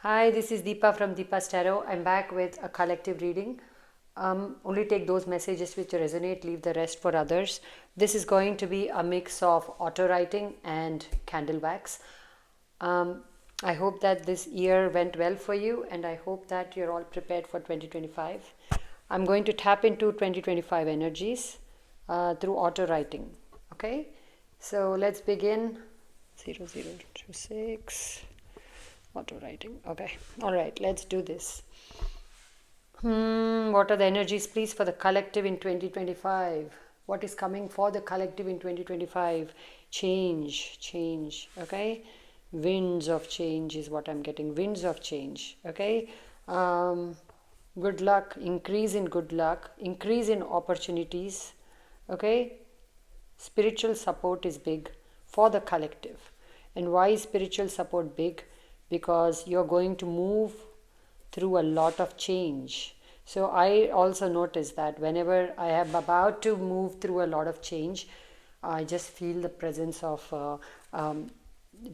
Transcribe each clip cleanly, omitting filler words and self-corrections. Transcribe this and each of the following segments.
Hi, this is Deepa from Deepa's Tarot. I'm back with a collective reading. Only take those messages which resonate, leave the rest for others. This is going to be a mix of auto writing and candle wax. I hope that this year went well for you, and I hope that you're all prepared for 2025. I'm going to tap into 2025 energies through auto writing. Okay, so let's begin. 0026. Auto writing. Okay. All right. Let's do this. What are the energies, please, for the collective in 2025? What is coming for the collective in 2025? Change. Okay. Winds of change is what I'm getting. Winds of change. Okay. Good luck. Increase in good luck. Increase in opportunities. Okay. Spiritual support is big for the collective. And why is spiritual support big? Because you're going to move through a lot of change. So I also notice that whenever I am about to move through a lot of change, I just feel the presence of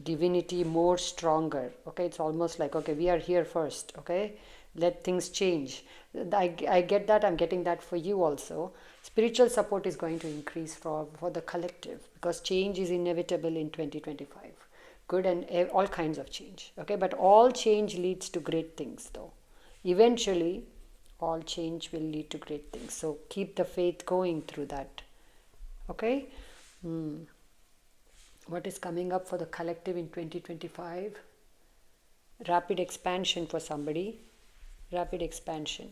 divinity more stronger. Okay, it's almost like, okay, we are here first. Okay, let things change. I get that. I'm getting that for you also. Spiritual support is going to increase for the collective because change is inevitable in 2025. Good and all kinds of change. Okay, but all change leads to great things though. Eventually, all change will lead to great things. So keep the faith going through that. Okay. What is coming up for the collective in 2025? Rapid expansion for somebody. Rapid expansion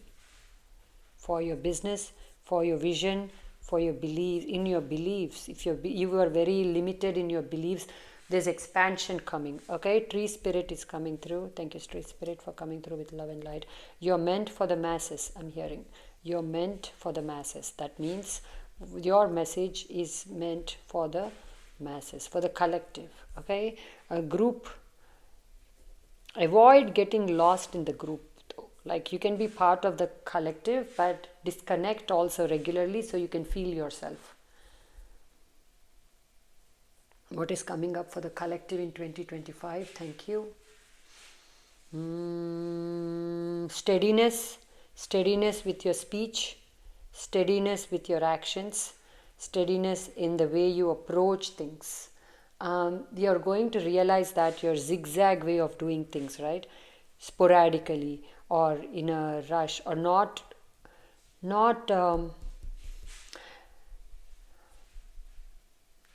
for your business, for your vision, for your beliefs, in your beliefs. If you are very limited in your beliefs, there's expansion coming. Okay, tree spirit is coming through. Thank you, tree spirit, for coming through with love and light. You're meant for the masses. I'm hearing you're meant for the masses. That means your message is meant for the masses, for the collective. Okay, a group. Avoid getting lost in the group. Like, you can be part of the collective, but disconnect also regularly so you can feel yourself. What is coming up for the collective in 2025? Thank you. Steadiness with your speech, steadiness with your actions, steadiness in the way you approach things. You're going to realize that your zigzag way of doing things, right? Sporadically or in a rush, or not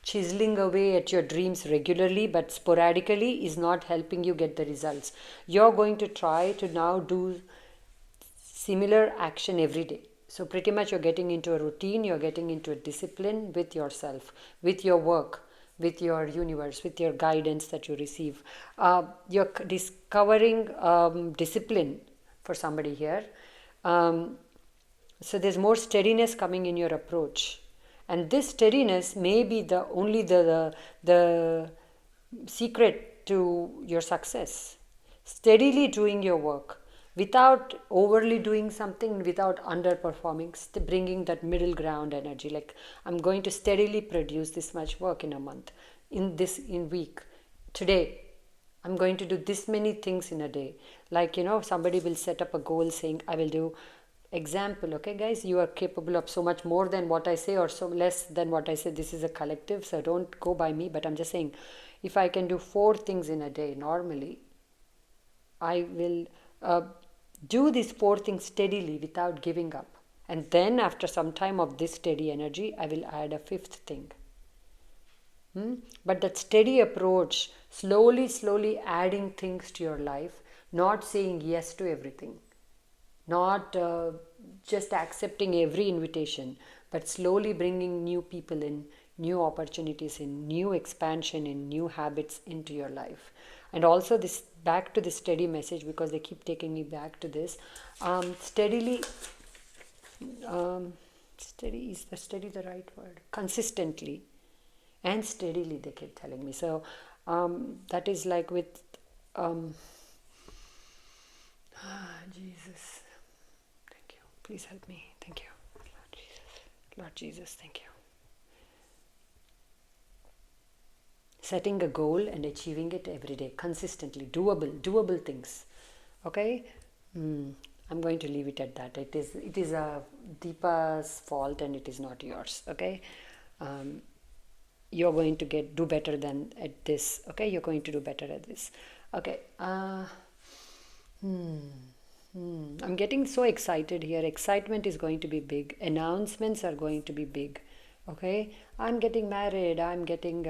chiseling away at your dreams regularly but sporadically is not helping you get the results. You're going to try to now do similar action every day. So pretty much you're getting into a routine, you're getting into a discipline with yourself, with your work, with your universe, with your guidance that you receive. You're discovering discipline for somebody here. So there's more steadiness coming in your approach, and this steadiness may be the only the secret to your success. Steadily doing your work without overly doing something, without underperforming, bringing that middle ground energy. Like, I'm going to steadily produce this much work in a month, in week. Today I'm going to do this many things in a day. Like, somebody will set up a goal saying, I will do example. Okay, guys, you are capable of so much more than what I say or so less than what I say. This is a collective, so don't go by me, but I'm just saying, if I can do 4 things in a day normally, I will do these 4 things steadily without giving up. And then after some time of this steady energy, I will add a 5th thing. But that steady approach, slowly adding things to your life, not saying yes to everything, not just accepting every invitation, but slowly bringing new people in, new opportunities in, new expansion in, new habits into your life. And also this, back to the steady message, because they keep taking me back to this. Steady, is the right word? Consistently and steadily, they keep telling me. So that is like with Jesus, thank you, please help me, thank you, Lord Jesus, thank you. Setting a goal and achieving it every day, consistently, doable things. Okay. I'm going to leave it at that. It is a Deepa's fault and it is not yours. Okay. You're going to do better than at this. Okay, you're going to do better at this. Okay. I'm getting so excited here. Excitement is going to be big. Announcements are going to be big. Okay, I'm getting married. I'm getting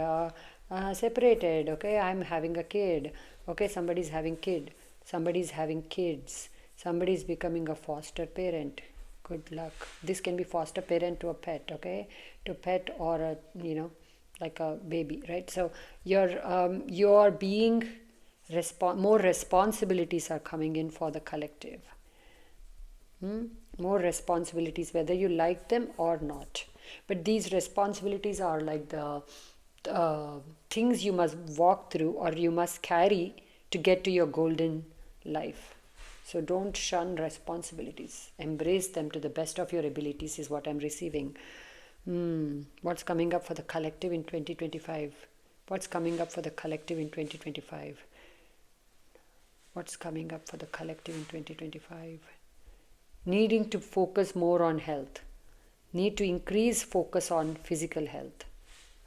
separated. Okay, I'm having a kid. Okay, somebody's having kid. Somebody's having kids. Somebody's becoming a foster parent. Good luck. This can be foster parent to a pet. Okay, to pet or a like a baby, right? So you're being more responsibilities are coming in for the collective. More responsibilities, whether you like them or not. But these responsibilities are like the things you must walk through or you must carry to get to your golden life. So don't shun responsibilities. Embrace them to the best of your abilities is what I'm receiving. What's coming up for the collective in 2025? What's coming up for the collective in 2025? What's coming up for the collective in 2025? Needing to focus more on health. Need to increase focus on physical health.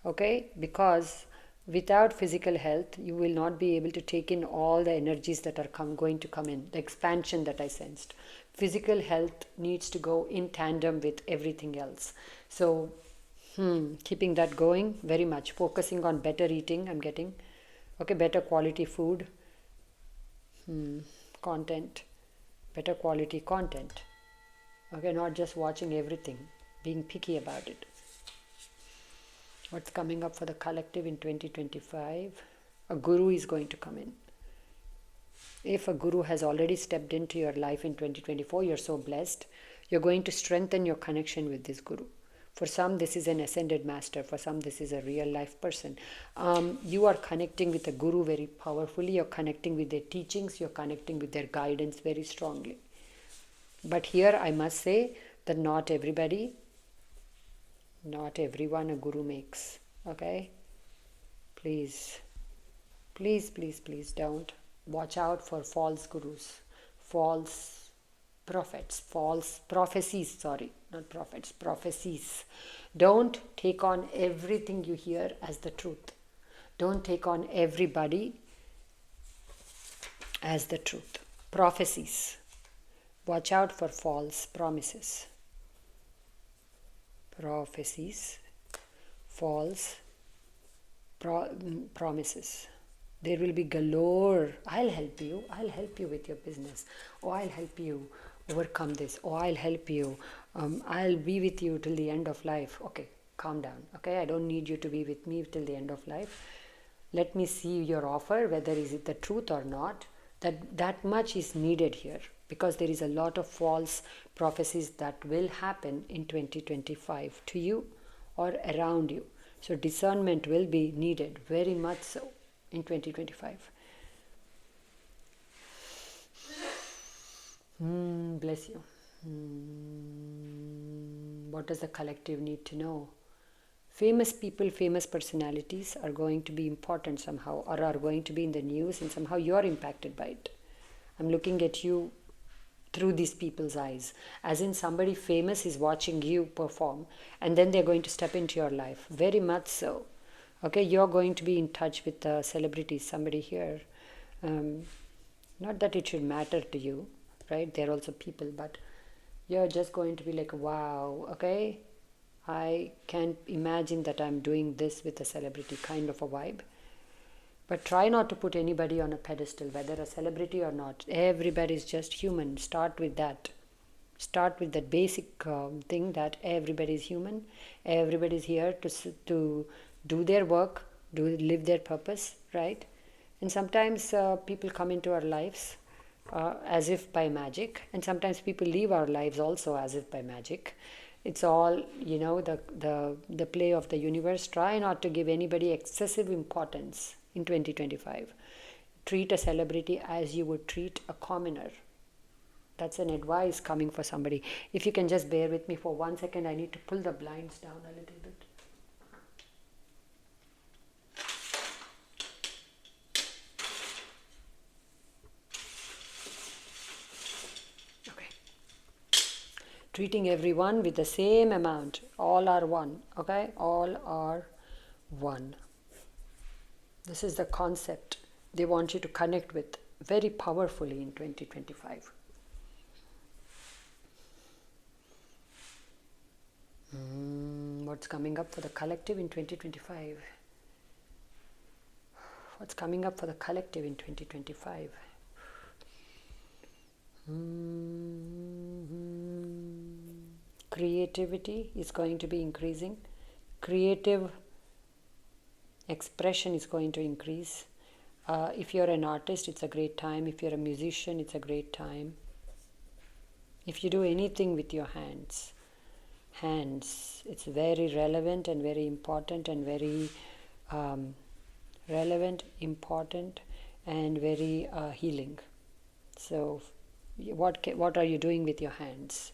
Okay? Because without physical health, you will not be able to take in all the energies that are going to come in, the expansion that I sensed. Physical health needs to go in tandem with everything else. So, keeping that going very much. Focusing on better eating, I'm getting. Okay, better quality food. Content. Better quality content. Okay, not just watching everything. Being picky about it. What's coming up for the collective in 2025? A guru is going to come in. If a guru has already stepped into your life in 2024, you're so blessed. You're going to strengthen your connection with this guru. For some, this is an ascended master. For some, this is a real life person. You are connecting with a guru very powerfully. You're connecting with their teachings. You're connecting with their guidance very strongly. But here I must say that not everyone a guru makes. Okay? Please don't. Watch out for false gurus, false prophets, false prophecies. Sorry, not prophets, prophecies. Don't take on everything you hear as the truth. Don't take on everybody as the truth. Prophecies. Watch out for false promises. Prophecies, false promises. There will be galore. I'll help you with your business. Oh, I'll help you overcome this. Oh, I'll help you. I'll be with you till the end of life. Okay, calm down. Okay, I don't need you to be with me till the end of life. Let me see your offer, whether is it the truth or not. That much is needed here, because there is a lot of false prophecies that will happen in 2025 to you or around you. So discernment will be needed, very much so, in 2025. Bless you. What does the collective need to know? Famous people, famous personalities are going to be important somehow, or are going to be in the news, and somehow you're impacted by it. I'm looking at you through these people's eyes, as in somebody famous is watching you perform, and then they're going to step into your life. Very much so. Okay, you're going to be in touch with celebrities, somebody here. Not that it should matter to you, right? They're also people, but you're just going to be like, wow, okay, I can't imagine that I'm doing this with a celebrity, kind of a vibe. But try not to put anybody on a pedestal, whether a celebrity or not. Everybody is just human. Start with that. Start with that basic thing that everybody is human. Everybody is here to do their work, live their purpose, right? And sometimes people come into our lives as if by magic, and sometimes people leave our lives also as if by magic. It's all, the play of the universe. Try not to give anybody excessive importance in 2025. Treat a celebrity as you would treat a commoner. That's an advice coming for somebody. If you can just bear with me for 1 second, I need to pull the blinds down a little bit. treating everyone with the same amount. All are one, okay? All are one. This is the concept they want you to connect with very powerfully in 2025. What's coming up for the collective in 2025? What's coming up for the collective in 2025? Creativity is going to be increasing. Creative expression is going to increase. If you're an artist, it's a great time. If you're a musician, it's a great time. If you do anything with your hands, it's very relevant and very important and very important and very healing. So what are you doing with your hands?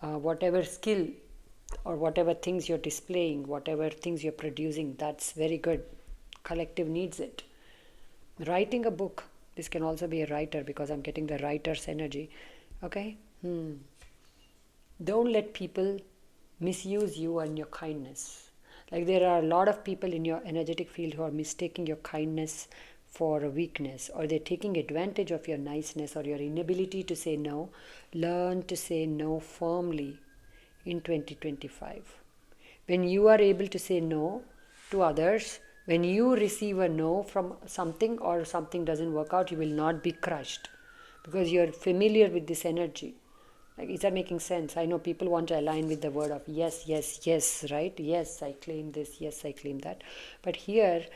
Whatever skill or whatever things you're displaying, whatever things you're producing, that's very good. Collective needs it. Writing a book, this can also be a writer because I'm getting the writer's energy. Okay? Don't let people misuse you and your kindness. Like there are a lot of people in your energetic field who are mistaking your kindness for a weakness, or they're taking advantage of your niceness or your inability to say no. Learn to say no firmly in 2025. When you are able to say no to others, when you receive a no from something or something doesn't work out, you will not be crushed because you're familiar with this energy. Like, is that making sense? I know people want to align with the word of yes, yes, yes, right? Yes, I claim this. Yes, I claim that. But here,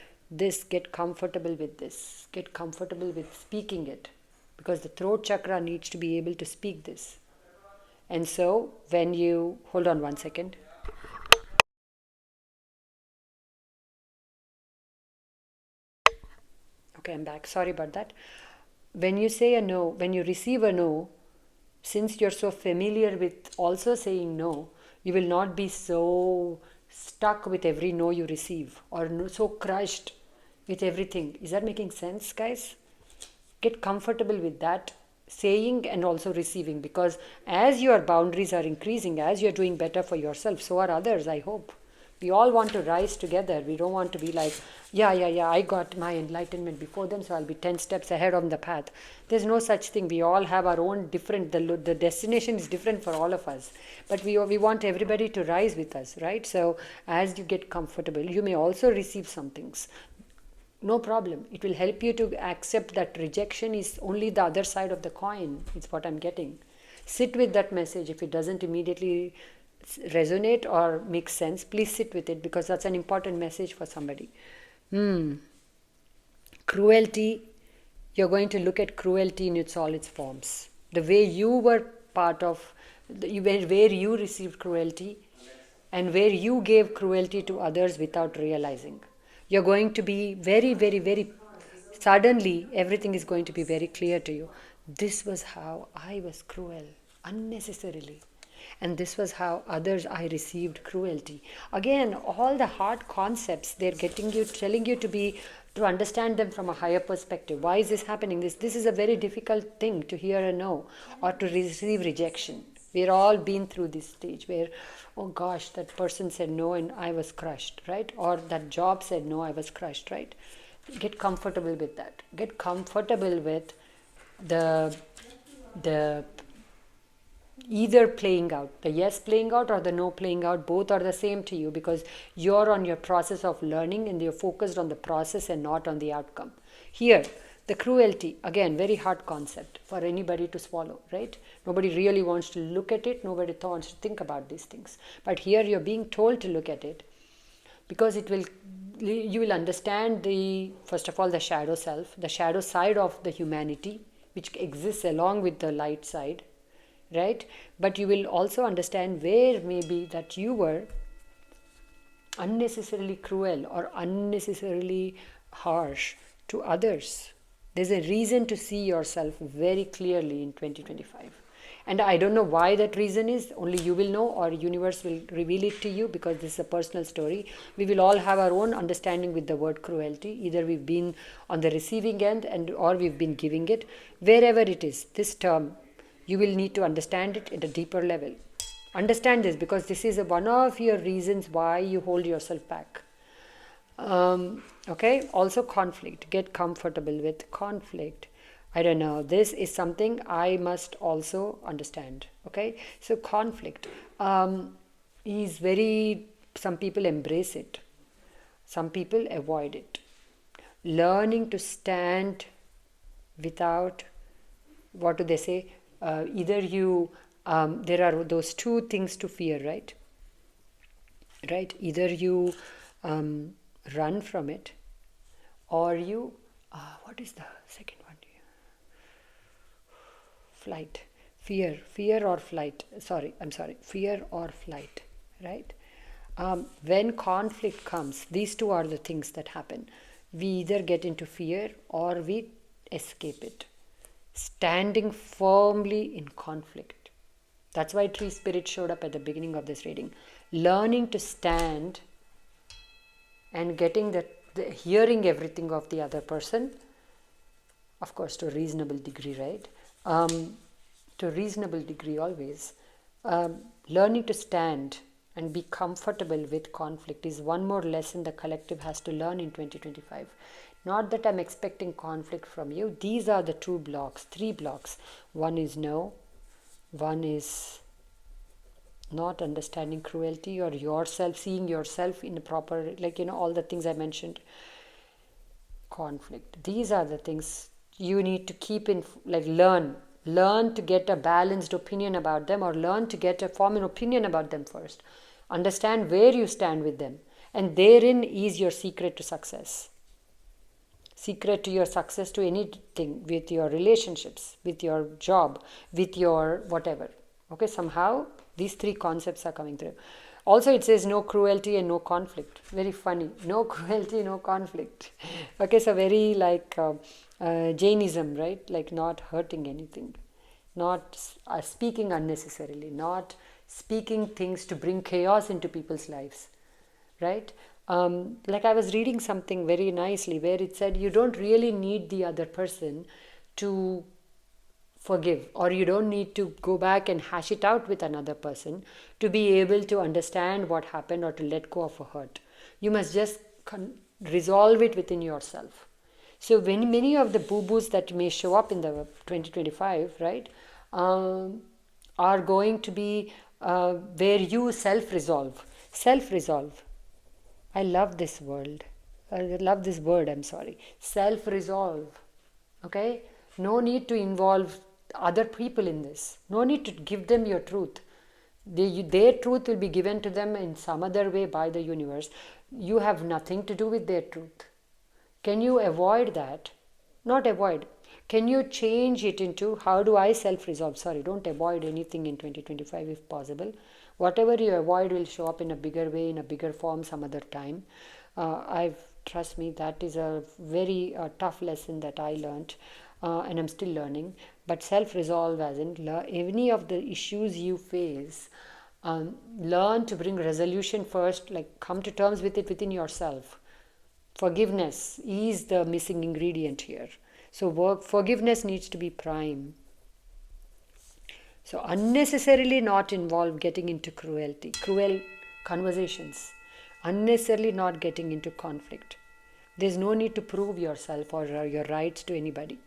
get comfortable with this. Get comfortable with speaking it, because the throat chakra needs to be able to speak this. And so when you, hold on one second. Okay, I'm back. Sorry about that. When you say a no, when you receive a no, since you're so familiar with also saying no, you will not be so stuck with every no you receive or so crushed with everything. Is that making sense, guys? Get comfortable with that saying and also receiving, because as your boundaries are increasing, as you're doing better for yourself, so are others, I hope. We all want to rise together. We don't want to be like, yeah, I got my enlightenment before them, so I'll be 10 steps ahead on the path. There's no such thing. We all have our own different, the destination is different for all of us. But we want everybody to rise with us, right? So as you get comfortable, you may also receive some things. No problem. It will help you to accept that rejection is only the other side of the coin. It's what I'm getting. Sit with that message. If it doesn't immediately resonate or make sense, please sit with it, because that's an important message for somebody. Cruelty, you're going to look at cruelty in all its forms. The way you were part of, where you received cruelty and where you gave cruelty to others without realizing. You're going to be very, very, very, suddenly everything is going to be very clear to you. This was how I was cruel, unnecessarily. And this was how others I received cruelty. Again, all the hard concepts, they're telling you to understand them from a higher perspective. Why is this happening? This is a very difficult thing to hear a no or to receive rejection. We're all been through this stage where, oh gosh, that person said no and I was crushed, right? Or that job said no, I was crushed, right? Get comfortable with that. Get comfortable with the either playing out, the yes playing out or the no playing out. Both are the same to you, because you're on your process of learning and you're focused on the process and not on the outcome. Here, the cruelty, again, very hard concept for anybody to swallow, right? Nobody really wants to look at it. Nobody wants to think about these things. But here you're being told to look at it, because you will understand first of all, the shadow self, the shadow side of the humanity, which exists along with the light side, right? But you will also understand where maybe that you were unnecessarily cruel or unnecessarily harsh to others. There's a reason to see yourself very clearly in 2025. And I don't know why that reason is. Only you will know, or universe will reveal it to you, because this is a personal story. We will all have our own understanding with the word cruelty. Either we've been on the receiving end or we've been giving it. Wherever it is, this term, you will need to understand it at a deeper level. Understand this, because this is one of your reasons why you hold yourself back. Okay, also conflict. Get comfortable with conflict. I don't know, this is something I must also understand. Okay, so conflict is very, some people embrace it, some people avoid it. Learning to stand without, what do they say, either you there are those two things to fear, right? Either you run from it, or you what is the second one? Flight. Fear or flight. I'm sorry, fear or flight, right? When conflict comes, these two are the things that happen. We either get into fear or we escape it. Standing firmly in conflict. That's why tree spirit showed up at the beginning of this reading. Learning to stand and getting the hearing everything of the other person, of course to a reasonable degree, right? To a reasonable degree always. Learning to stand and be comfortable with conflict is one more lesson the collective has to learn in 2025. Not that I'm expecting conflict from you. These are the two blocks, 3 blocks. One is no, one is not understanding cruelty or yourself, seeing yourself in a proper, all the things I mentioned. Conflict. These are the things you need to keep in, learn to get a balanced opinion about them, or learn to form an opinion about them first. Understand where you stand with them, and therein is your secret to success. Secret to your success to anything, with your relationships, with your job, with your whatever. Okay, somehow these 3 concepts are coming through. Also, it says no cruelty and no conflict. Very funny. No cruelty, no conflict. Okay, so very Jainism, right? Like not hurting anything, not speaking unnecessarily, not speaking things to bring chaos into people's lives, right? I was reading something very nicely where it said you don't really need the other person to forgive, or you don't need to go back and hash it out with another person to be able to understand what happened or to let go of a hurt. You must just resolve it within yourself. So when many of the boo-boos that may show up in the 2025, right, are going to be where you self-resolve. I love this word. I'm sorry. Self-resolve. Okay? No need to involve other people in this. No need to give them your truth. Their truth will be given to them in some other way by the universe. You have nothing to do with their truth. Can you avoid that? Not avoid. Can you change it into, how do I self-resolve? Sorry, don't avoid anything in 2025 if possible. Whatever you avoid will show up in a bigger way, in a bigger form some other time. Trust me, that is a very tough lesson that I learned. And I'm still learning. But self-resolve, as in any of the issues you face, learn to bring resolution first, come to terms with it within yourself. Forgiveness is the missing ingredient here. So forgiveness needs to be prime. So unnecessarily not involved getting into cruel conversations, unnecessarily not getting into conflict. There's no need to prove yourself or your rights to anybody.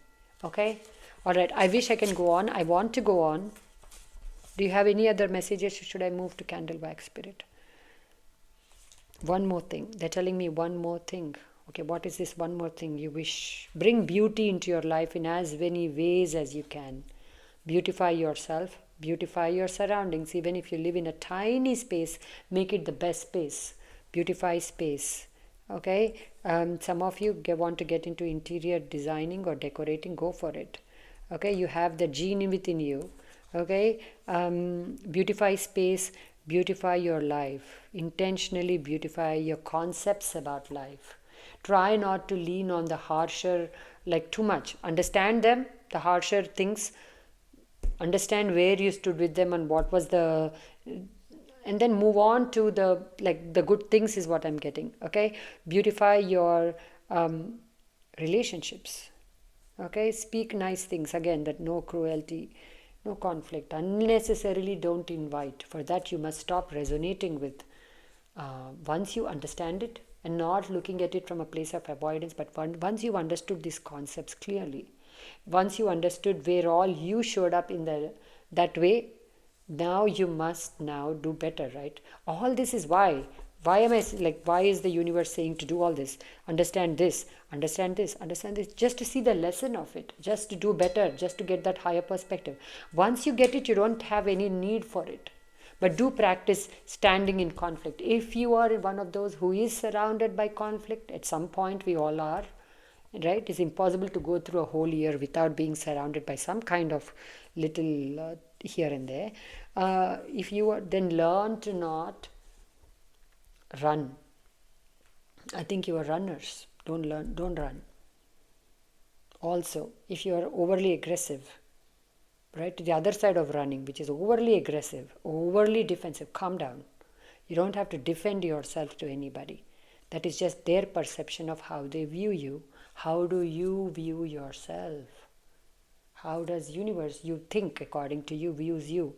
Okay? All right. I wish I can go on. I want to go on. Do you have any other messages? Should I move to Candlewax Spirit? One more thing. They're telling me one more thing. Okay, what is this one more thing you wish? Bring beauty into your life in as many ways as you can. Beautify yourself. Beautify your surroundings. Even if you live in a tiny space, make it the best space. Beautify space. Okay, some of you want to get into interior designing or decorating, go for it. Okay, you have the gene within you. Okay, beautify space, beautify your life. Intentionally beautify your concepts about life. Try not to lean on the harsher, too much. Understand them, the harsher things. Understand where you stood with them and what was the... And then move on to the good things is what I'm getting. Okay, beautify your relationships. Okay, speak nice things. Again, that no cruelty, No conflict. Unnecessarily don't invite. For that, you must stop resonating with. Once you understand it and not looking at it from a place of avoidance, but once you understood these concepts clearly, once you understood where all you showed up in that way, now you must now do better, right? All this is why am I like, why is the universe saying to do all this? Understand this, understand this, understand this, just to see the lesson of it, just to do better, just to get that higher perspective. Once you get it, you don't have any need for it. But do practice standing in conflict. If you are one of those who is surrounded by conflict, at some point we all are, right? It's impossible to go through a whole year without being surrounded by some kind of little here and there. If you are, then learn to not run. I think you are runners. Don't run. Also, if you are overly aggressive, right, the other side of running, which is overly aggressive, overly defensive, calm down. You don't have to defend yourself to anybody. That is just their perception of how they view you. How do you view yourself? How does universe, you think according to you, views you?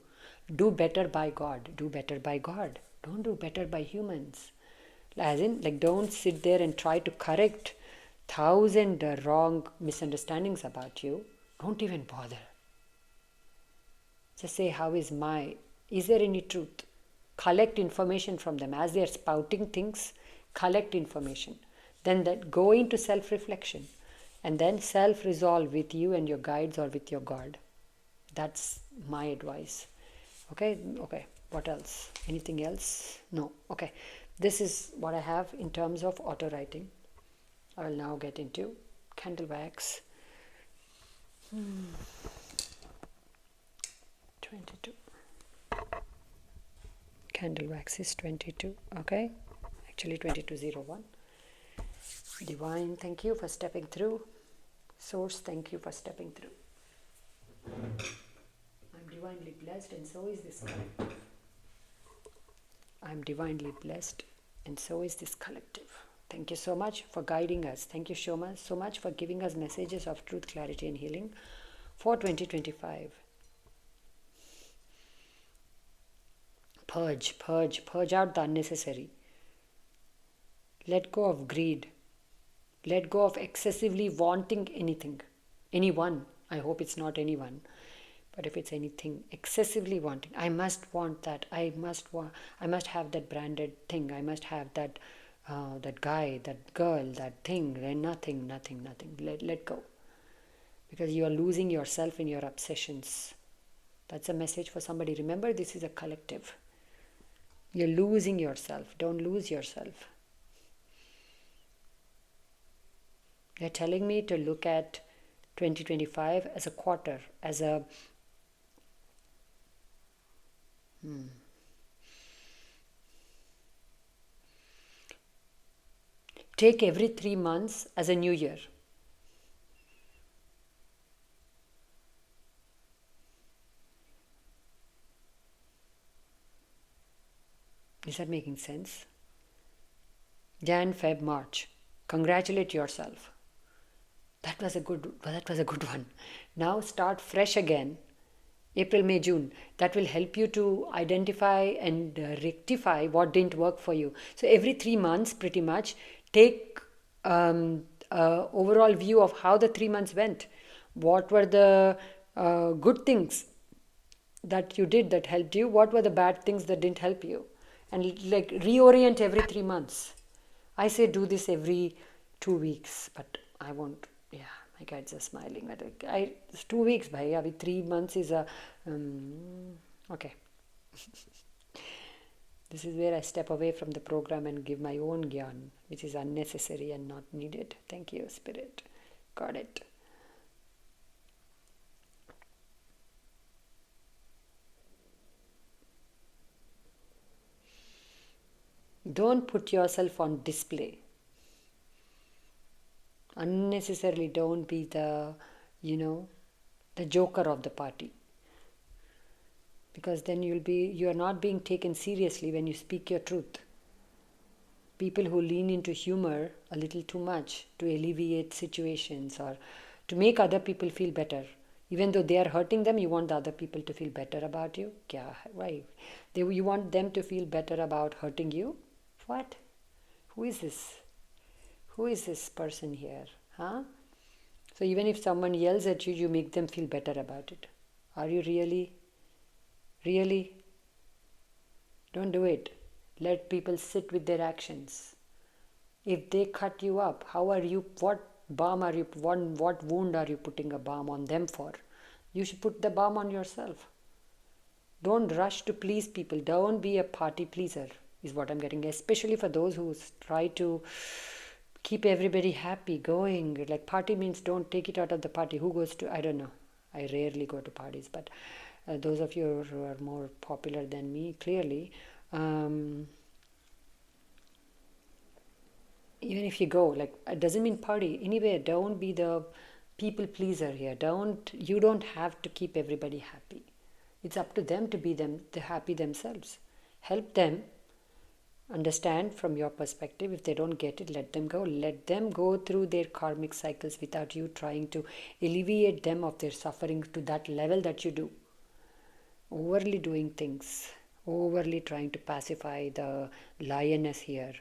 Do better by God. Do better by God. Don't do better by humans. As in, like, don't sit there and try to correct 1,000 wrong misunderstandings about you. Don't even bother. Just say, is there any truth? Collect information from them. As they are spouting things, collect information. Then go into self-reflection. And then self-resolve with you and your guides or with your God. That's my advice. Okay. What else? Anything else? No. Okay. This is what I have in terms of auto writing. I will now get into Candlewax. 22. Candlewax is 22. Okay. Actually 2201. Divine, thank you for stepping through. Source, thank you for stepping through. I'm divinely blessed, and so is this collective. I'm divinely blessed, and so is this collective. Thank you so much for guiding us. Thank you so much for giving us messages of truth, clarity, and healing for 2025. Purge out the unnecessary. Let go of greed. Let go of excessively wanting anything. Anyone. I hope it's not anyone. But if it's anything, excessively wanting. I must want that. I must have that branded thing. I must have that guy, that girl, that thing. Nothing. Let go. Because you are losing yourself in your obsessions. That's a message for somebody. Remember, this is a collective. You're losing yourself. Don't lose yourself. They're telling me to look at 2025 as a quarter, as a take every 3 months as a new year. Is that making sense? Jan, Feb, March. Congratulate yourself. That was a good one. Now start fresh again. April, May, June. That will help you to identify and rectify what didn't work for you. So every 3 months, pretty much, take overall view of how the 3 months went. What were the good things that you did that helped you? What were the bad things that didn't help you? And like reorient every 3 months. I say do this every 2 weeks, but I won't. Yeah, my guides are smiling. It's 2 weeks, bhaiya. 3 months is a okay. This is where I step away from the program and give my own gyan, which is unnecessary and not needed. Thank you, Spirit. Got it. Don't put yourself on display. Unnecessarily don't be the joker of the party. Because then you are not being taken seriously when you speak your truth. People who lean into humor a little too much to alleviate situations or to make other people feel better, Even though they are hurting them, you want the other people to feel better about you. Yeah, why? You want them to feel better about hurting you? What? Who is this? Who is this person here? Huh? So even if someone yells at you, you make them feel better about it. Are you really? Really? Don't do it. Let people sit with their actions. If they cut you up, how are you? What balm are you? What wound are you putting a balm on them for? You should put the balm on yourself. Don't rush to please people. Don't be a party pleaser, is what I'm getting. Especially for those who try to keep everybody happy, going. Like party means don't take it out of the party. Who goes to? I don't know. I rarely go to parties, but those of you who are more popular than me, clearly. Even if you go, like, it doesn't mean party anyway. Don't be the people pleaser here. You don't have to keep everybody happy. It's up to them to be the happy themselves. Help them understand from your perspective. If they don't get it, let them go. Let them go through their karmic cycles without you trying to alleviate them of their suffering to that level that you do. Overly doing things, overly trying to pacify the lioness here.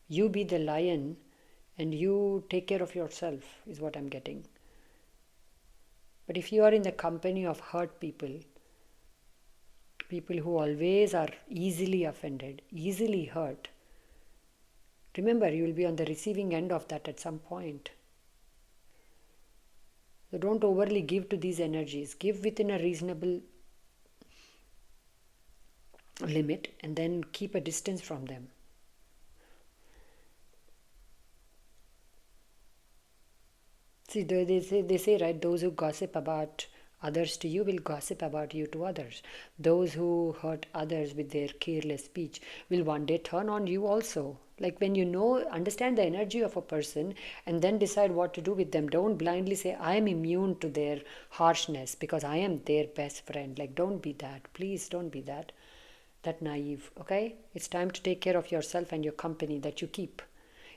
You be the lion and you take care of yourself, is what I'm getting. But if you are in the company of hurt people, people who always are easily offended, easily hurt, remember, you will be on the receiving end of that at some point. So don't overly give to these energies. Give within a reasonable limit and then keep a distance from them. See, they say, right, those who gossip about others to you will gossip about you to others. Those who hurt others with their careless speech will one day turn on you also. Like when you understand the energy of a person and then decide what to do with them. Don't blindly say, I am immune to their harshness because I am their best friend. Like, don't be that. Please don't be that naive, okay? It's time to take care of yourself and your company that you keep.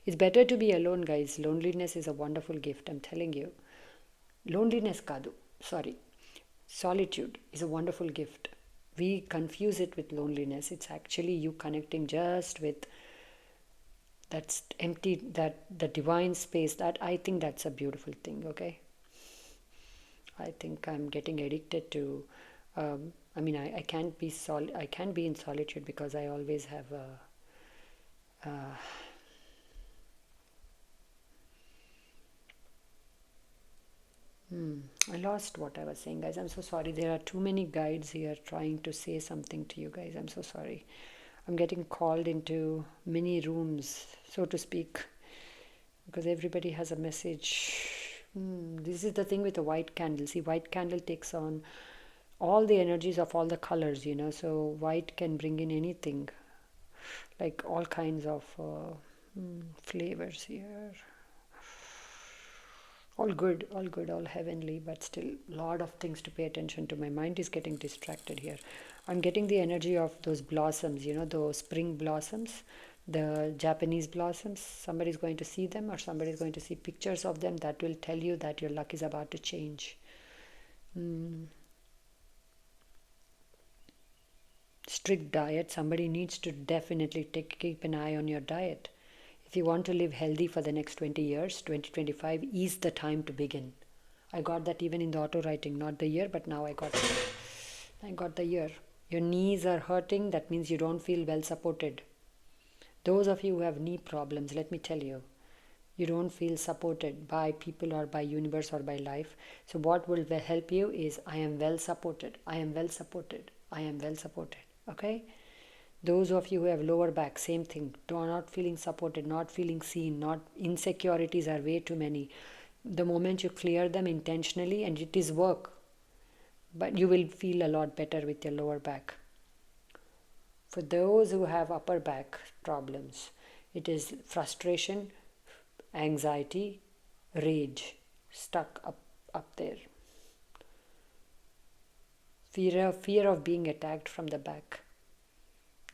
It's better to be alone, guys. Loneliness is a wonderful gift, I'm telling you. Loneliness kadu, sorry. Solitude is a wonderful gift. We confuse it with loneliness. It's actually you connecting just with that's empty, the divine space. That I think that's a beautiful thing, okay? I think I'm getting addicted to I can't be I can be in solitude because I always have I lost what I was saying, guys. I'm so sorry. There are too many guides here trying to say something to you guys. I'm so sorry. I'm getting called into many rooms, so to speak, because everybody has a message. This is the thing with the white candle. See, white candle takes on all the energies of all the colors, so white can bring in anything, like all kinds of flavors here. All good, all heavenly, but still a lot of things to pay attention to. My mind is getting distracted here. I'm getting the energy of those blossoms, those spring blossoms, the Japanese blossoms. Somebody's going to see them or somebody's going to see pictures of them. That will tell you that your luck is about to change. Strict diet. Somebody needs to definitely keep an eye on your diet. If you want to live healthy for the next 20 years, 2025 is the time to begin. I got that even in the auto writing, not the year, but now I got the year. Your knees are hurting, that means you don't feel well supported. Those of you who have knee problems, let me tell you, you don't feel supported by people or by universe or by life. So what will help you is, I am well supported, I am well supported, I am well supported, okay? Those of you who have lower back, same thing. Not feeling supported, not feeling seen, insecurities are way too many. The moment you clear them intentionally, and it is work, but you will feel a lot better with your lower back. For those who have upper back problems, it is frustration, anxiety, rage, stuck up there. Fear of being attacked from the back.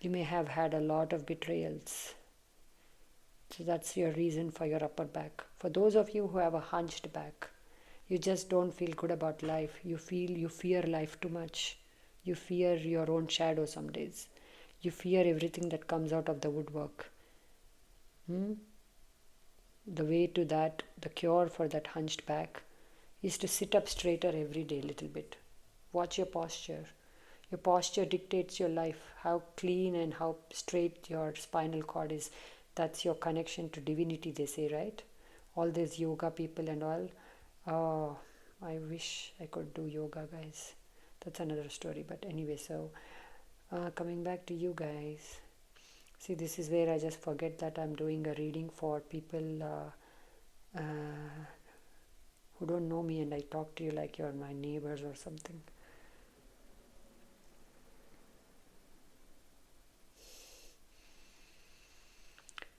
You may have had a lot of betrayals. So that's your reason for your upper back. For those of you who have a hunched back, You just don't feel good about life. You fear life too much. You fear your own shadow some days. You fear everything that comes out of the woodwork. The way to that, the cure for that hunched back, is to sit up straighter every day a little bit. Watch your posture. Your posture dictates your life. How clean and how straight your spinal cord is. That's your connection to divinity, they say, right? All these yoga people and all. Oh, I wish I could do yoga, guys. That's another story. But anyway, so coming back to you guys. See, this is where I just forget that I'm doing a reading for people who don't know me, and I talk to you like you're my neighbors or something.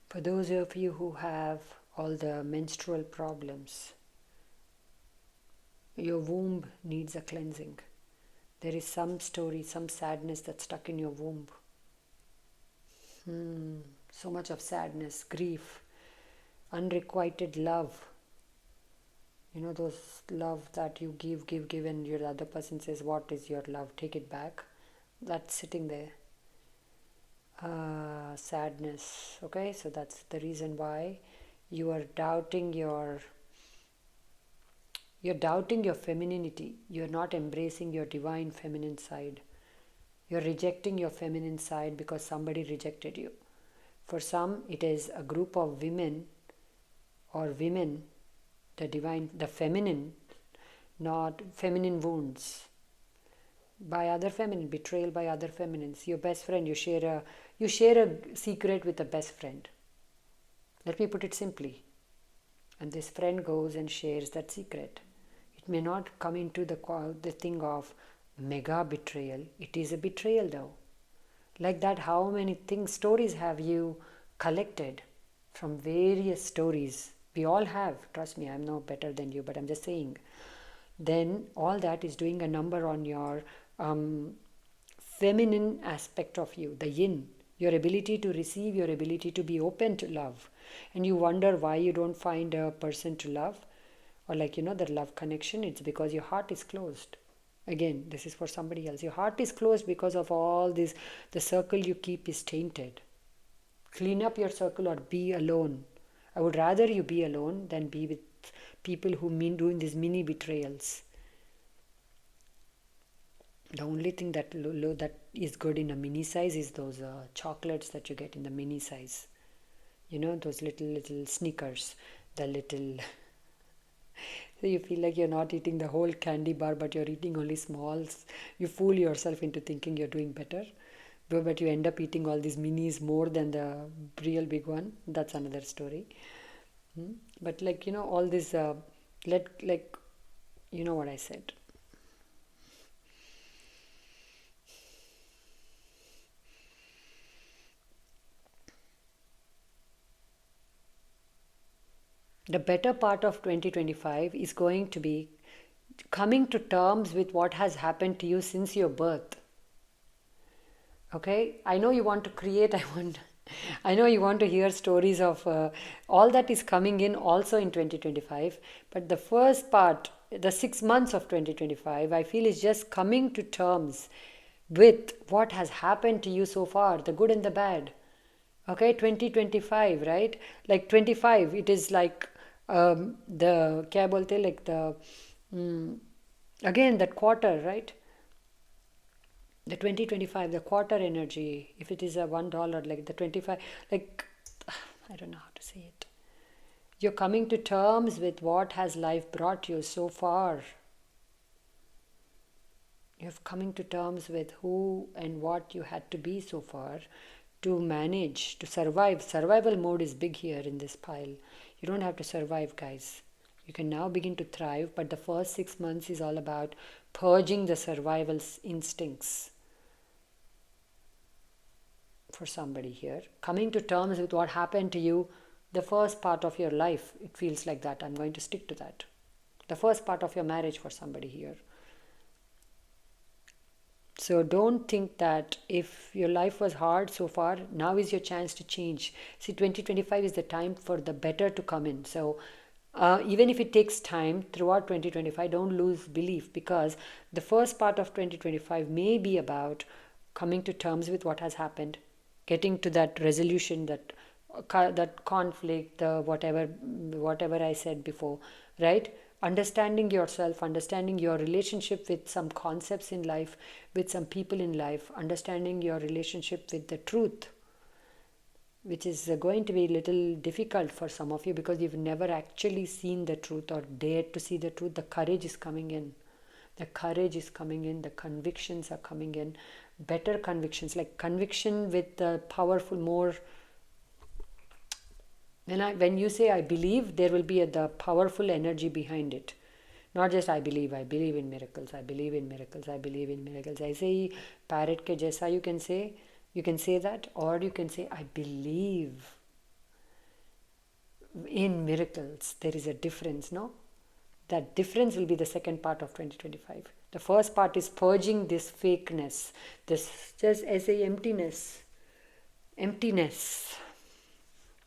For those of you who have all the menstrual problems, your womb needs a cleansing. There is some story, some sadness that's stuck in your womb. So much of sadness, grief, unrequited love. You know, those love that you give, and your other person says, what is your love? Take it back. That's sitting there. Sadness. Okay, so that's the reason why you are doubting you're doubting your femininity. You're not embracing your divine feminine side. You're rejecting your feminine side because somebody rejected you. For some, it is a group of women, the feminine, not feminine wounds by other feminine, betrayal by other feminines. Your best friend, you share a secret with a best friend. Let me put it simply. And this friend goes and shares that secret. It may not come into the thing of mega betrayal. It is a betrayal though. Like that, how many stories have you collected from various stories? We all have. Trust me, I'm no better than you, but I'm just saying. Then all that is doing a number on your feminine aspect of you, the yin, your ability to receive, your ability to be open to love. And you wonder why you don't find a person to love, or the love connection. It's because your heart is closed. Again, this is for somebody else. Your heart is closed because of all this. The circle you keep is tainted. Clean up your circle or be alone. I would rather you be alone than be with people who doing these mini betrayals. The only thing that is good in a mini size is those chocolates that you get in the mini size. You know, those little Snickers, the little... So you feel like you're not eating the whole candy bar, but you're eating only smalls. You fool yourself into thinking you're doing better, but you end up eating all these minis more than the real big one. That's another story. But all this, you know what I said. The better part of 2025 is going to be coming to terms with what has happened to you since your birth. Okay, I know you want to create, I know you want to hear stories of all that is coming in also in 2025, but the first part, the 6 months of 2025, I feel is just coming to terms with what has happened to you so far, the good and the bad. Okay, 2025, right? Like 25, it is like the kya bolte, like the again that quarter, right? The 2025, the quarter energy, if it is a $1, like the 25, like I don't know how to say it. You're coming to terms with what has life brought you so far. You're coming to terms with who and what you had to be so far to manage, to survive. Survival mode is big here in this pile. You don't have to survive, guys. You can now begin to thrive, but the first 6 months is all about purging the survival instincts. For somebody here, coming to terms with what happened to you the first part of your life, it feels like that. I'm going to stick to that. The first part of your marriage for somebody here. So don't think that if your life was hard so far, now is your chance to change. See, 2025 is the time for the better to come in. So Even if it takes time throughout 2025, don't lose belief, because the first part of 2025 may be about coming to terms with what has happened, getting to that resolution, that conflict, the whatever I said before, right? Understanding yourself, understanding your relationship with some concepts in life, with some people in life, understanding your relationship with the truth, which is going to be a little difficult for some of you because you've never actually seen the truth or dared to see the truth. The courage is coming in. The courage is coming in. The convictions are coming in. Better convictions, like conviction with the powerful, more. When you say I believe, there will be the powerful energy behind it. Not just I believe in miracles, I believe in miracles, I believe in miracles. I say parrot ke jaisa you can say that, or you can say I believe in miracles. There is a difference, no? That difference will be the second part of 2025. The first part is purging this fakeness, this just as a emptiness.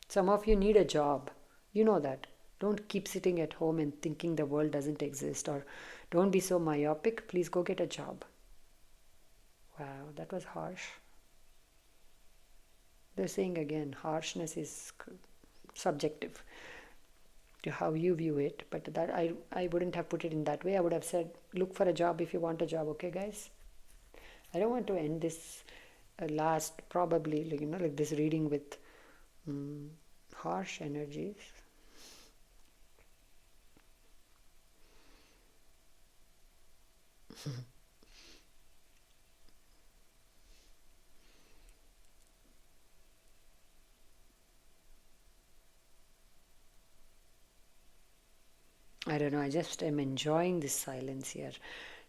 Some of you need a job. You know that. Don't keep sitting at home and thinking the world doesn't exist, or don't be so myopic. Please go get a job. Wow, that was harsh. They're saying again, harshness is subjective to how you view it, but that I wouldn't have put it in that way. I would have said, look for a job if you want a job, okay, guys? I don't want to end this last, probably, like this reading with harsh energies. I don't know, I just am enjoying this silence here.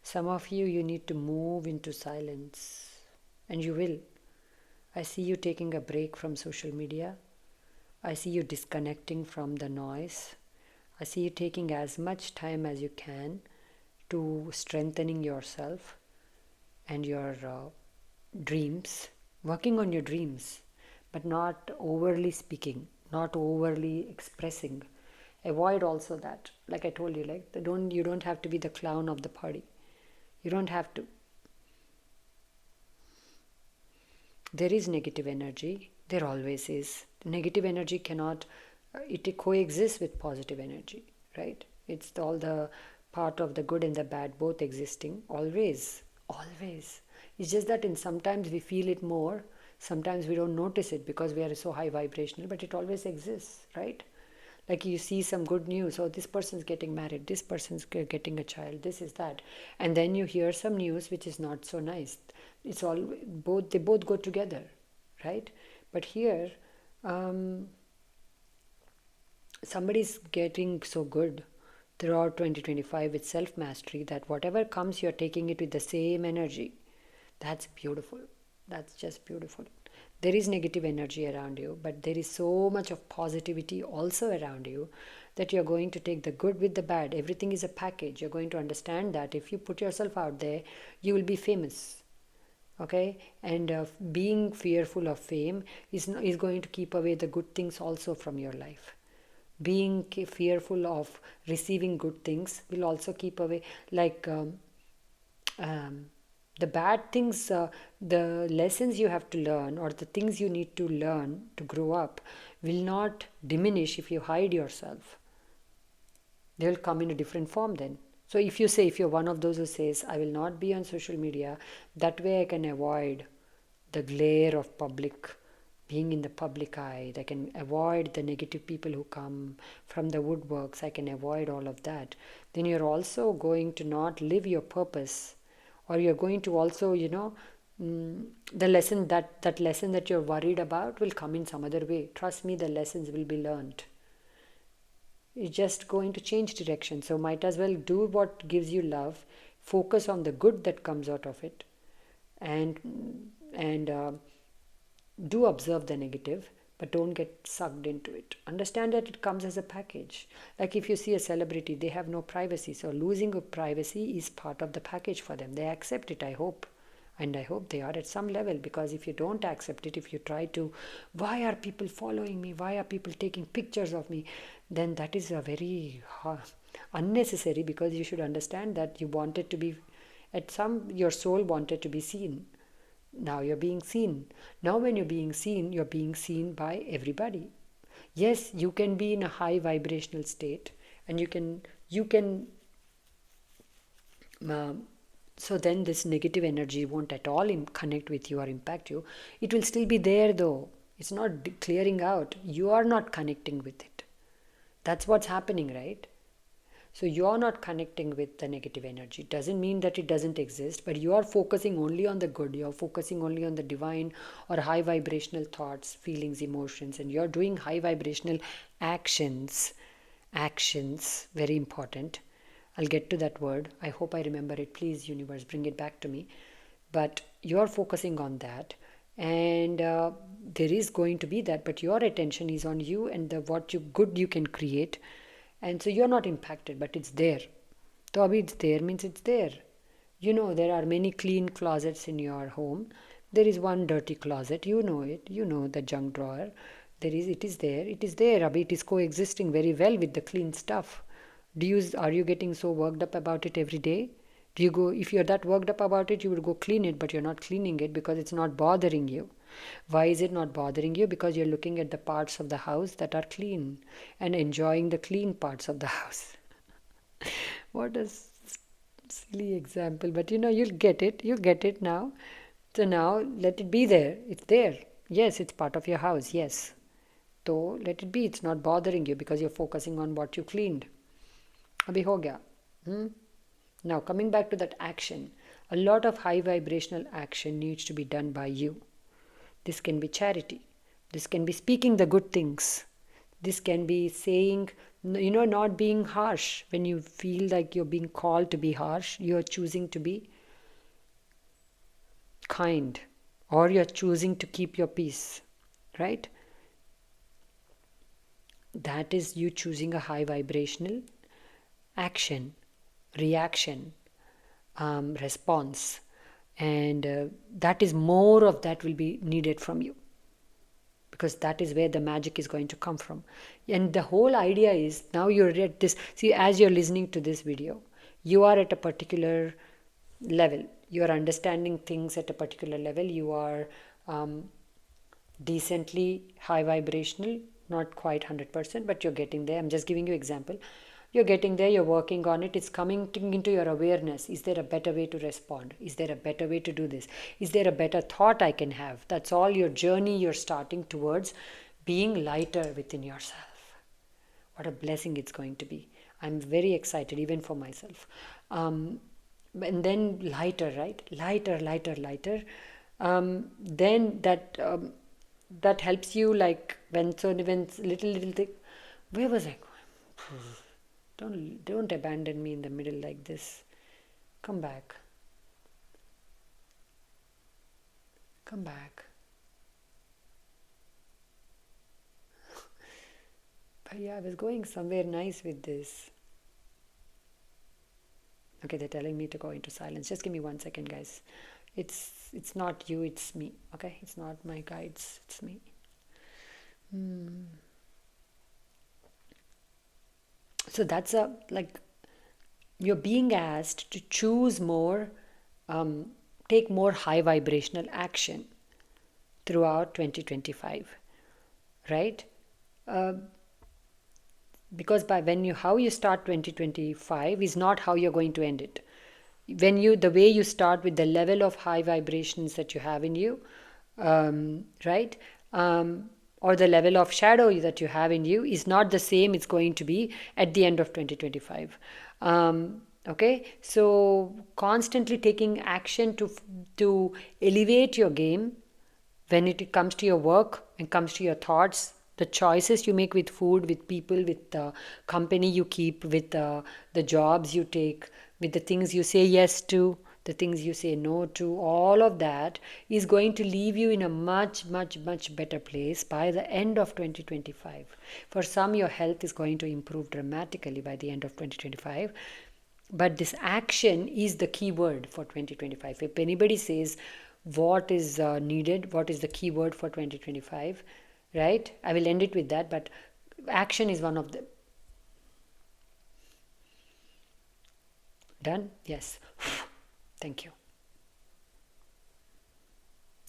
Some of you need to move into silence, and you will. I see you taking a break from social media. I see you disconnecting from the noise. I see you taking as much time as you can to strengthening yourself and your dreams, working on your dreams, but not overly speaking, not overly expressing. Avoid also that. Like I told you, you don't have to be the clown of the party. You don't have to. There is negative energy. There always is. Negative energy cannot, it coexists with positive energy, right? It's all the part of the good and the bad both existing, always. It's just that sometimes we feel it more, sometimes we don't notice it because we are so high vibrational, but it always exists, right? Like you see some good news, oh, this person's getting married, this person's getting a child, this is that, and then you hear some news which is not so nice. It's all they both go together, right? But here somebody's getting so good throughout 2025 with self-mastery that whatever comes, you're taking it with the same energy. That's beautiful. That's just beautiful. There is negative energy around you, but there is so much of positivity also around you that you're going to take the good with the bad. Everything is a package. You're going to understand that if you put yourself out there, you will be famous. Okay? And being fearful of fame is going to keep away the good things also from your life. Being fearful of receiving good things will also keep away, the bad things, the lessons you have to learn or the things you need to learn to grow up will not diminish if you hide yourself. They will come in a different form then. So if you're one of those who says, I will not be on social media, that way I can avoid the glare of being in the public eye. I can avoid the negative people who come from the woodworks. I can avoid all of that. Then you're also going to not live your purpose, or you're going to also, the lesson that lesson that you're worried about will come in some other way. Trust me, the lessons will be learned. It's just going to change direction. So might as well do what gives you love. Focus on the good that comes out of it, and do observe the negative, but don't get sucked into it. Understand that it comes as a package. Like if you see a celebrity, they have no privacy. So losing of privacy is part of the package for them. They accept it, I hope. And I hope they are at some level, because if you don't accept it, if you try to, why are people following me? Why are people taking pictures of me? Then that is a very unnecessary, because you should understand that you wanted to be, your soul wanted to be seen. Now you're being seen. Now when you're being seen by everybody. Yes, you can be in a high vibrational state, and you can so then this negative energy won't at all connect with you or impact you. It will still be there though. It's not clearing out. You are not connecting with it. That's what's happening, right? So you're not connecting with the negative energy. It doesn't mean that it doesn't exist, but you are focusing only on the good. You're focusing only on the divine or high vibrational thoughts, feelings, emotions, and you're doing high vibrational actions. Actions, very important. I'll get to that word. I hope I remember it. Please, universe, bring it back to me. But you're focusing on that, and there is going to be that, but your attention is on you and what good you can create. And so you're not impacted, but it's there. So it's there means it's there. There are many clean closets in your home. There is one dirty closet. You know it. You know the junk drawer. It is there. It is there. Abhi, it is coexisting very well with the clean stuff. Are you getting so worked up about it every day? If you're that worked up about it, you would go clean it, but you're not cleaning it because it's not bothering you. Why is it not bothering you? Because you're looking at the parts of the house that are clean and enjoying the clean parts of the house. What a silly example, but you'll get it. You'll get it now. So now let it be there. It's there. Yes, it's part of your house. Yes. So let it be. It's not bothering you because you're focusing on what you cleaned. Abhi ho gaya. Now coming back to that action. A lot of high vibrational action needs to be done by you. This can be charity. This can be speaking the good things. This can be saying, not being harsh. When you feel like you're being called to be harsh, you're choosing to be kind, or you're choosing to keep your peace, right? That is you choosing a high vibrational action, reaction, response. And that is more of that will be needed from you, because that is where the magic is going to come from. And the whole idea is, now you're at this, see, as you're listening to this video, you are at a particular level. You are understanding things at a particular level. You are decently high vibrational, not quite 100%, but you're getting there. I'm just giving you example. You're getting there, you're working on it, it's coming into your awareness. Is there a better way to respond? Is there a better way to do this? Is there a better thought I can have? That's all your journey you're starting towards being lighter within yourself. What a blessing it's going to be. I'm very excited, even for myself. And then lighter, right? Lighter. Then that helps you, like when little thing. Where was I going? Don't abandon me in the middle like this. Come back. But yeah, I was going somewhere nice with this. Okay, they're telling me to go into silence. Just give me 1 second, guys. It's not you, it's me. Okay, it's not my guides, it's me. So that's you're being asked to choose more, take more high vibrational action throughout 2025, right? Because how you start 2025 is not how you're going to end it. The way you start with the level of high vibrations that you have in you, right? Or the level of shadow that you have in you is not the same it's going to be at the end of 2025. Okay, so constantly taking action to elevate your game when it comes to your work and comes to your thoughts, the choices you make with food, with people, with the company you keep, with the jobs you take, with the things you say yes to, the things you say no to, all of that is going to leave you in a much, much, much better place by the end of 2025. For some, your health is going to improve dramatically by the end of 2025. But this action is the key word for 2025. If anybody says what is needed, what is the key word for 2025, right? I will end it with that, but action is one of them. Done? Yes. Thank you.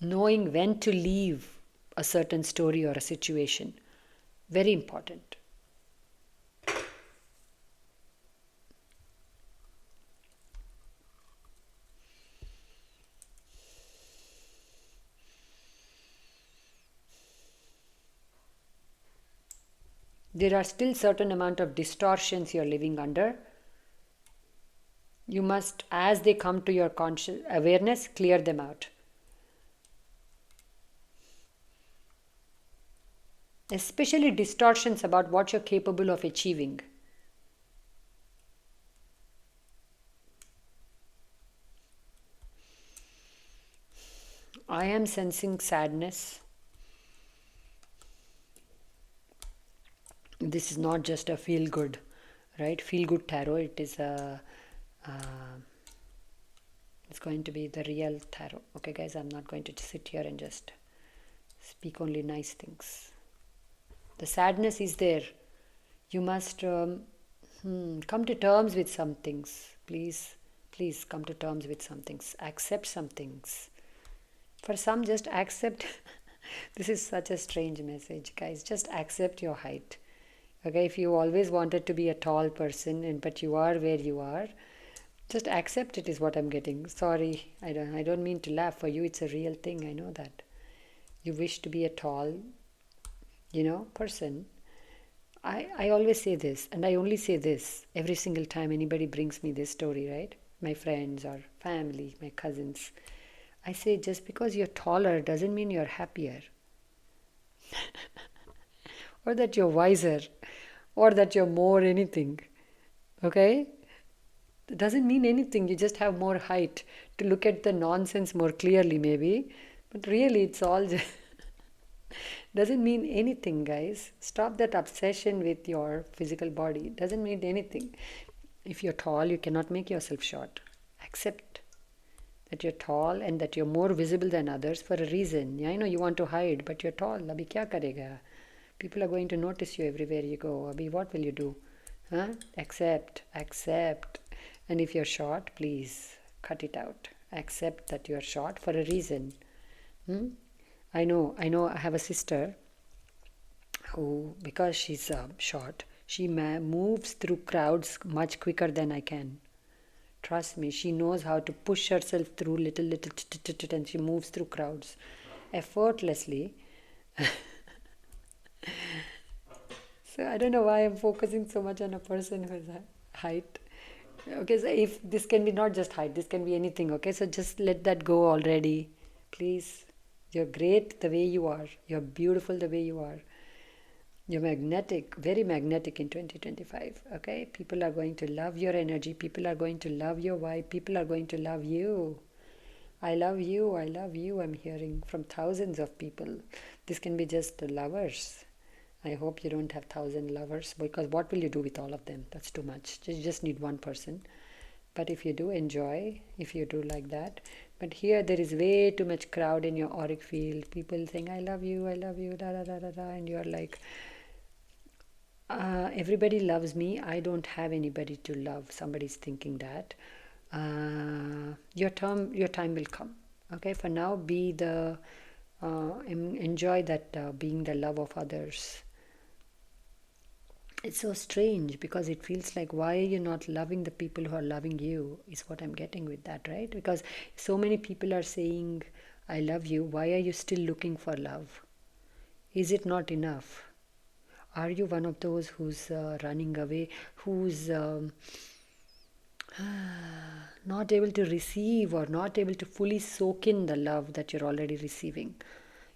Knowing when to leave a certain story or a situation. Very important. There are still certain amount of distortions you're living under. You must, as they come to your conscious awareness, clear them out. Especially distortions about what you're capable of achieving. I am sensing sadness. This is not just a feel good, right? Feel good tarot. It is it's going to be the real tarot. Okay, guys, I'm not going to sit here and just speak only nice things. The sadness is there. You must come to terms with some things. Please come to terms with some things. Accept some things. For some, just accept. This is such a strange message, guys. Just accept your height. Okay, if you always wanted to be a tall person, but you are where you are, just accept it is what I'm getting. Sorry, I don't mean to laugh. For you, it's a real thing. I know that. You wish to be a tall, person. I always say this, and I only say this every single time anybody brings me this story, right? My friends or family, my cousins. I say just because you're taller doesn't mean you're happier. Or that you're wiser. Or that you're more anything. Okay? It doesn't mean anything. You just have more height to look at the nonsense more clearly, maybe. But really, it's all just doesn't mean anything, guys. Stop that obsession with your physical body. It doesn't mean anything. If you're tall, you cannot make yourself short. Accept that you're tall and that you're more visible than others for a reason. Yeah, I know you want to hide, but you're tall. Abhi kya karega? People are going to notice you everywhere you go. Abhi, what will you do? Huh? Accept. And if you're short, please cut it out. Accept that you're short for a reason. I know, I have a sister who, because she's short, she moves through crowds much quicker than I can. Trust me, she knows how to push herself through little, and she moves through crowds effortlessly. So I don't know why I'm focusing so much on a person who has height. Okay, so if this can be not just height, this can be anything. Okay, so just let that go already, please. You're great the way you are. You're beautiful the way you are. You're magnetic, very magnetic in 2025. Okay, people are going to love your energy. People are going to love your vibe. People are going to love you. I love you. I'm hearing from thousands of people. This can be just lovers. I hope you don't have 1,000 lovers, because what will you do with all of them? That's too much. You just need one person. But if you do enjoy, if you do like that. But here there is way too much crowd in your auric field. People saying, I love you, da da da da da. And you're like, everybody loves me. I don't have anybody to love. Somebody's thinking that. Your time will come. Okay, for now, be the, enjoy that being the love of others. It's so strange because it feels like, why are you not loving the people who are loving you, is what I'm getting with that, right? Because so many people are saying, I love you. Why are you still looking for love? Is it not enough? Are you one of those who's running away, who's not able to receive or not able to fully soak in the love that you're already receiving?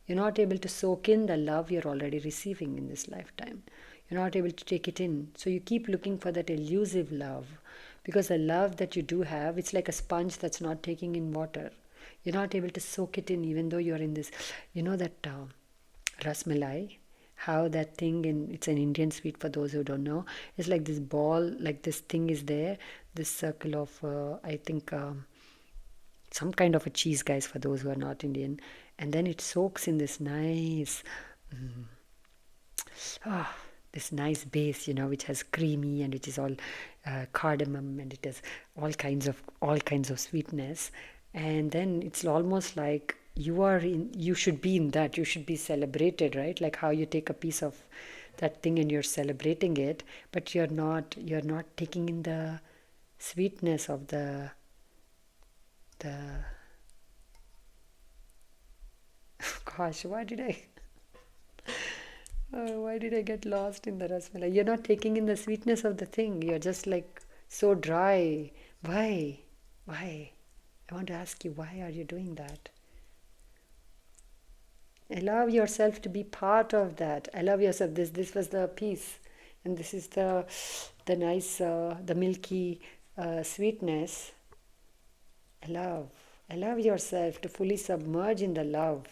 You're not able to soak in the love you're already receiving in this lifetime. You're not able to take it in. So you keep looking for that elusive love, because the love that you do have, it's like a sponge that's not taking in water. You're not able to soak it in, even though you're in this, that rasmalai, how that thing it's an Indian sweet for those who don't know. It's like this ball, like this thing is there, this circle of I think some kind of a cheese, guys, for those who are not Indian, and then it soaks in this nice ah, this nice base, which has creamy and which is all cardamom, and it has all kinds of sweetness, and then it's almost like you should be in that, you should be celebrated, right? Like how you take a piece of that thing and you're celebrating it, but you're not taking in the sweetness of the gosh, why did I get lost in the rasmalai? You're not taking in the sweetness of the thing. You're just like so dry. Why? Why? I want to ask you, why are you doing that? Allow yourself to be part of that. Allow yourself. This was the piece, and this is the nice, the milky sweetness. Allow yourself to fully submerge in the love.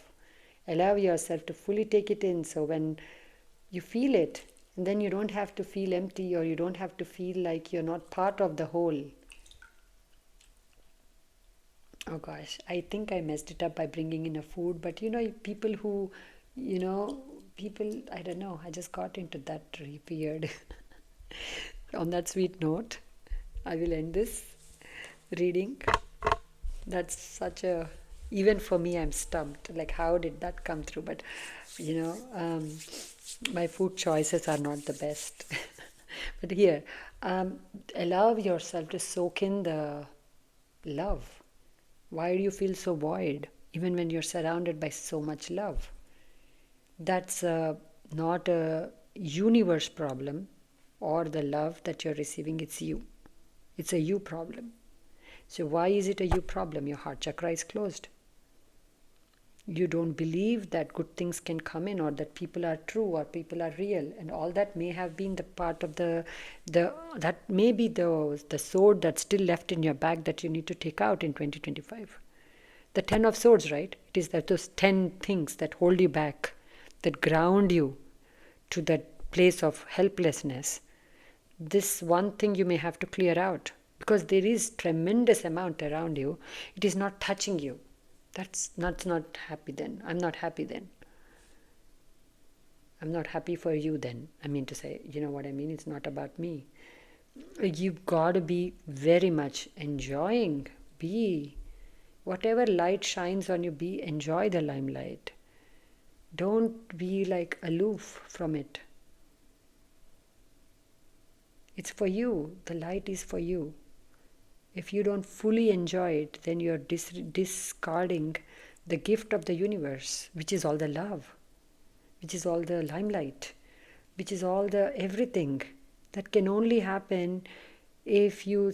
Allow yourself to fully take it in. So when you feel it, and then you don't have to feel empty, or you don't have to feel like you're not part of the whole. Oh gosh, I think I messed it up by bringing in a food, but people who, people, I don't know, I just got into that weird. On that sweet note, I will end this reading. That's such a, even for me, I'm stumped. Like, how did that come through? But, my food choices are not the best. But here, allow yourself to soak in the love. Why do you feel so void, even when you're surrounded by so much love? That's not a universe problem or the love that you're receiving, it's you. It's a you problem. So why is it a you problem? Your heart chakra is closed. You don't believe that good things can come in, or that people are true, or people are real, and all that may have been the part of the that may be the sword that's still left in your bag that you need to take out in 2025. The 10 of swords, right? It is that those 10 things that hold you back, that ground you to that place of helplessness. This one thing you may have to clear out, because there is tremendous amount around you. It is not touching you. That's not happy then. I'm not happy then. I'm not happy for you then. I mean to say, you know what I mean? It's not about me. You've got to be very much enjoying. Be. Whatever light shines on you, enjoy the limelight. Don't be like aloof from it. It's for you. The light is for you. If you don't fully enjoy it, then you're discarding the gift of the universe, which is all the love, which is all the limelight, which is all the everything. That can only happen if you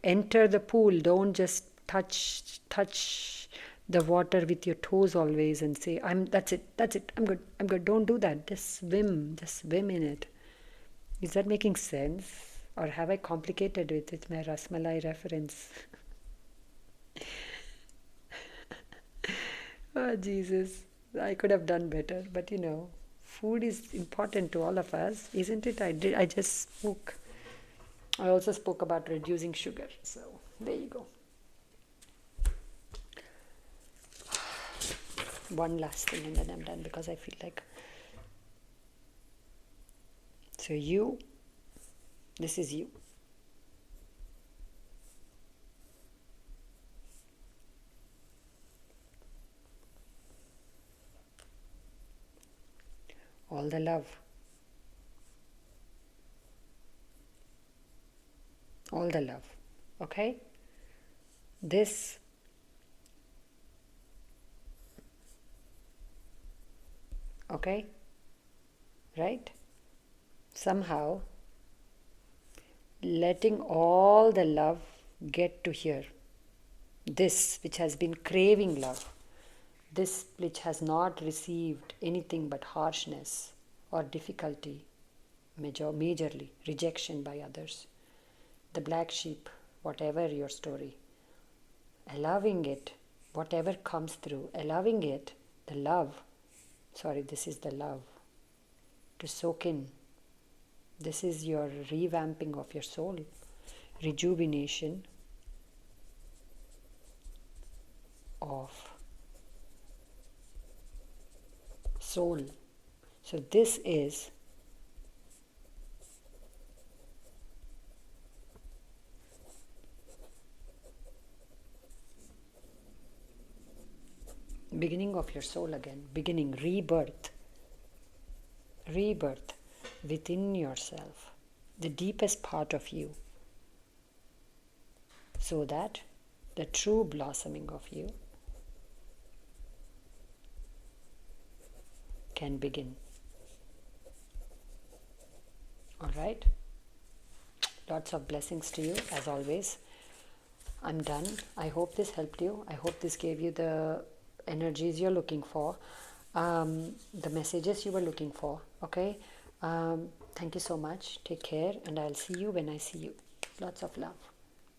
enter the pool. Don't just touch the water with your toes always and say, that's it, I'm good. Don't do that. Just swim in it. Is that making sense? Or have I complicated it with my rasmalai reference? Oh, Jesus. I could have done better. But food is important to all of us, isn't it? I just spoke. I also spoke about reducing sugar. So, there you go. One last thing and then I'm done, because I feel like... So this is you. All the love. All the love. Okay? This okay? Right? Somehow letting all the love get to here. This which has been craving love, this which has not received anything but harshness or difficulty, majorly rejection by others, the black sheep, whatever your story, allowing it, whatever comes through, allowing it, the love, this is the love, to soak in. This is your revamping of your soul, rejuvenation of soul. So this is beginning of your soul again, beginning, rebirth within yourself, the deepest part of you, so that the true blossoming of you can begin. All right? Lots of blessings to you as always. I'm done. I hope this helped you. I hope this gave you the energies you're looking for, the messages you were looking for. Okay? Thank you so much. Take care, and I'll see you when I see you. Lots of love.